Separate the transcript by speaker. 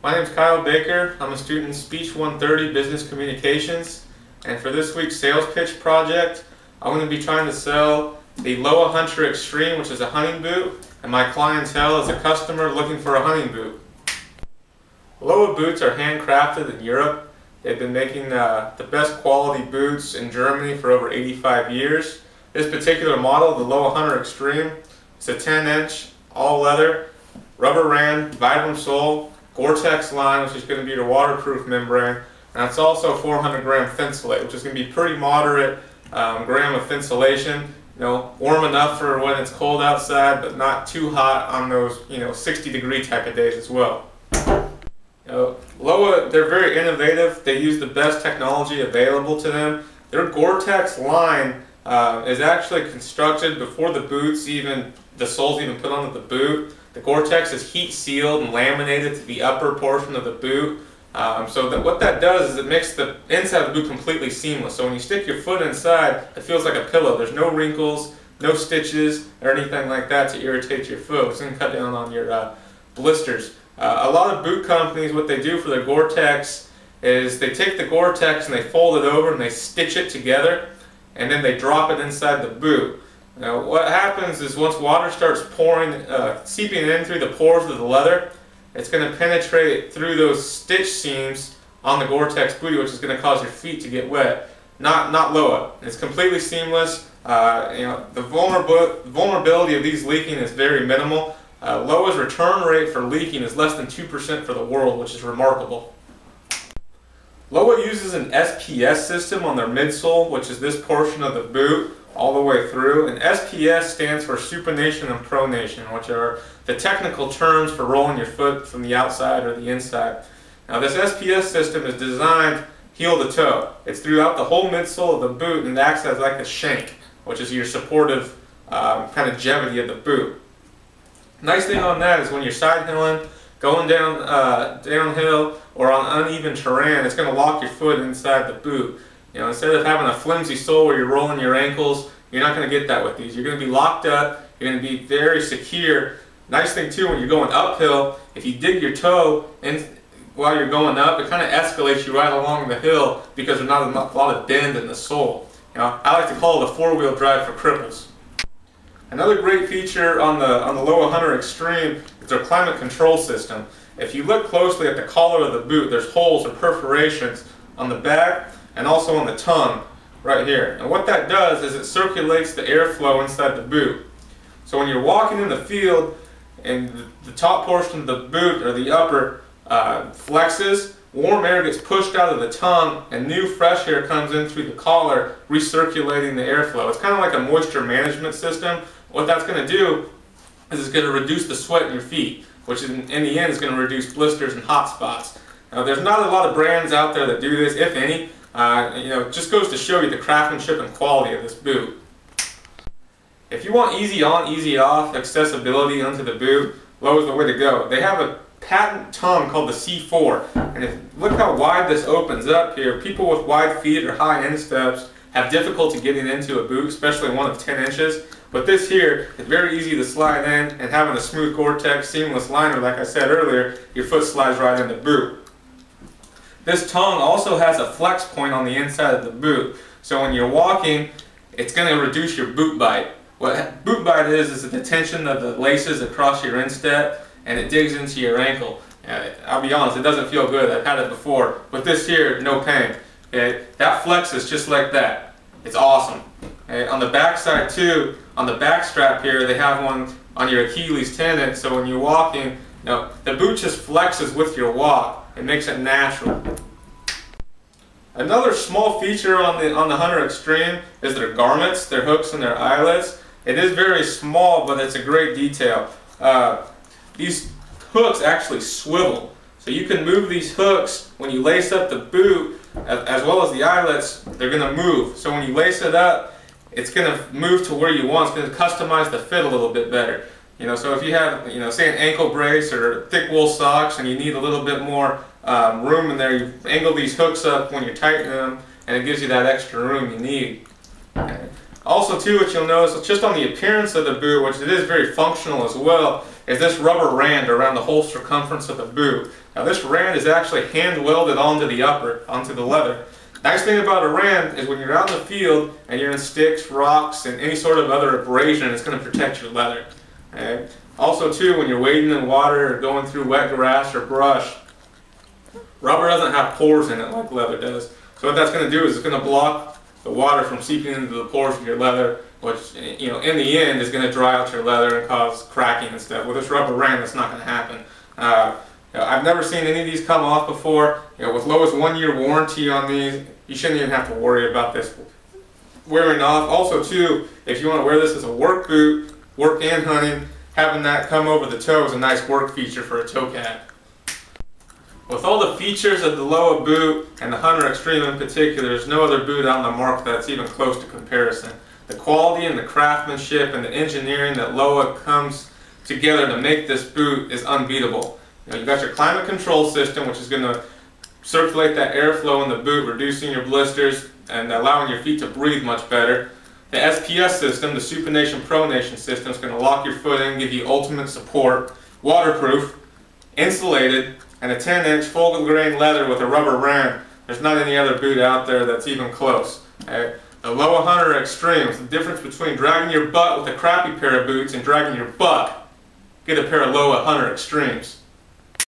Speaker 1: My name is Kyle Baker. I'm a student in Speech 130 Business Communications, and for this week's sales pitch project, I'm going to be trying to sell the Lowa Hunter Extreme, which is a hunting boot, and my clientele is a customer looking for a hunting boot. Lowa boots are handcrafted in Europe. They've been making the best quality boots in Germany for over 85 years. This particular model, the Lowa Hunter Extreme, is a 10-inch, all leather, rubber ran, Vibram sole, Gore-Tex line, which is going to be your waterproof membrane, and it's also 400 gram Thinsulate, which is going to be pretty moderate gram of thinsulation. Warm enough for when it's cold outside, but not too hot on those 60-degree type of days as well. Lowa, they're very innovative. They use the best technology available to them. Their Gore-Tex line is actually constructed before the sole's even put onto the boot. The Gore-Tex is heat sealed and laminated to the upper portion of the boot. What that does is it makes the inside of the boot completely seamless. So when you stick your foot inside, it feels like a pillow. There's no wrinkles, no stitches, or anything like that to irritate your foot. It's going to cut down on your blisters. A lot of boot companies, what they do for their Gore-Tex is they take the Gore-Tex and they fold it over and they stitch it together, and then they drop it inside the boot. Now what happens is once water starts seeping in through the pores of the leather, it's going to penetrate through those stitch seams on the Gore-Tex bootie, which is going to cause your feet to get wet. Not Lowa. It's completely seamless. The vulnerability of these leaking is very minimal. Lowa's return rate for leaking is less than 2% for the world, which is remarkable. Lowa uses an SPS system on their midsole, which is this portion of the boot, all the way through, and SPS stands for supination and pronation, which are the technical terms for rolling your foot from the outside or the inside. Now this SPS system is designed heel to toe. It's throughout the whole midsole of the boot and it acts as like a shank, which is your supportive kind of longevity of the boot. Nice thing on that is when you're side hilling, going downhill or on uneven terrain, it's going to lock your foot inside the boot. Instead of having a flimsy sole where you're rolling your ankles, you're not going to get that with these. You're going to be locked up, you're going to be very secure. Nice thing too, when you're going uphill, if you dig your toe in while you're going up, it kind of escalates you right along the hill because there's not a lot of bend in the sole. I like to call it a four-wheel drive for cripples. Another great feature on the Lowa Hunter Extreme is their climate control system. If you look closely at the collar of the boot, there's holes or perforations on the back and also on the tongue right here. And what that does is it circulates the airflow inside the boot. So when you're walking in the field and the top portion of the boot or the upper flexes, warm air gets pushed out of the tongue and new fresh air comes in through the collar, recirculating the airflow. It's kind of like a moisture management system. What that's going to do is it's going to reduce the sweat in your feet, which in the end is going to reduce blisters and hot spots. Now there's not a lot of brands out there that do this, if any. It just goes to show you the craftsmanship and quality of this boot. If you want easy on, easy off accessibility onto the boot, Lowa's the way to go. They have a patent tongue called the C4, and look how wide this opens up here. People with wide feet or high insteps have difficulty getting into a boot, especially one of 10 inches. But this here is very easy to slide in, and having a smooth Gore-Tex seamless liner, like I said earlier, your foot slides right in the boot. This tongue also has a flex point on the inside of the boot, so when you're walking, it's going to reduce your boot bite. What boot bite is the tension of the laces across your instep, and it digs into your ankle. I'll be honest, it doesn't feel good. I've had it before, but this here, no pain. Okay? That flexes just like that. It's awesome. Okay? On the back side too, on the back strap here, they have one on your Achilles tendon, so when you're walking, the boot just flexes with your walk. It makes it natural. Another small feature on the Hunter Extreme is their garments, their hooks and their eyelets. It is very small, but it's a great detail. These hooks actually swivel, so you can move these hooks when you lace up the boot, as well as the eyelets. They're going to move. So when you lace it up, it's going to move to where you want. It's going to customize the fit a little bit better. So if you have, say an ankle brace or thick wool socks and you need a little bit more room in there, you angle these hooks up when you're tightening them, and it gives you that extra room you need. Also too, what you'll notice, just on the appearance of the boot, which it is very functional as well, is this rubber rand around the whole circumference of the boot. Now this rand is actually hand welded onto the leather. Nice thing about a rand is when you're out in the field and you're in sticks, rocks, and any sort of other abrasion, it's going to protect your leather. Okay? Also too, when you're wading in water or going through wet grass or brush, rubber doesn't have pores in it like leather does. So what that's going to do is it's going to block the water from seeping into the pores of your leather, which, you know, in the end is going to dry out your leather and cause cracking and stuff. With this rubber rand, that's not going to happen. You know, I've never seen any of these come off before. You know, with Lowa's 1-year warranty on these, you shouldn't even have to worry about this wearing off. Also too, if you want to wear this as a work boot, work and hunting, having that come over the toe is a nice work feature for a toe cap. With all the features of the Lowa boot, and the Hunter Extreme in particular, there's no other boot out on the market that's even close to comparison. The quality and the craftsmanship and the engineering that Lowa comes together to make this boot is unbeatable. You know, you've got your climate control system, which is going to circulate that airflow in the boot, reducing your blisters and allowing your feet to breathe much better. The SPS system, the supination pronation system, is going to lock your foot in, give you ultimate support, waterproof, insulated, and a 10-inch full grain leather with a rubber rand. There's not any other boot out there that's even close. Okay? The Lowa Hunter Extreme is the difference between dragging your butt with a crappy pair of boots and dragging your butt. Get a pair of Lowa Hunter Extremes.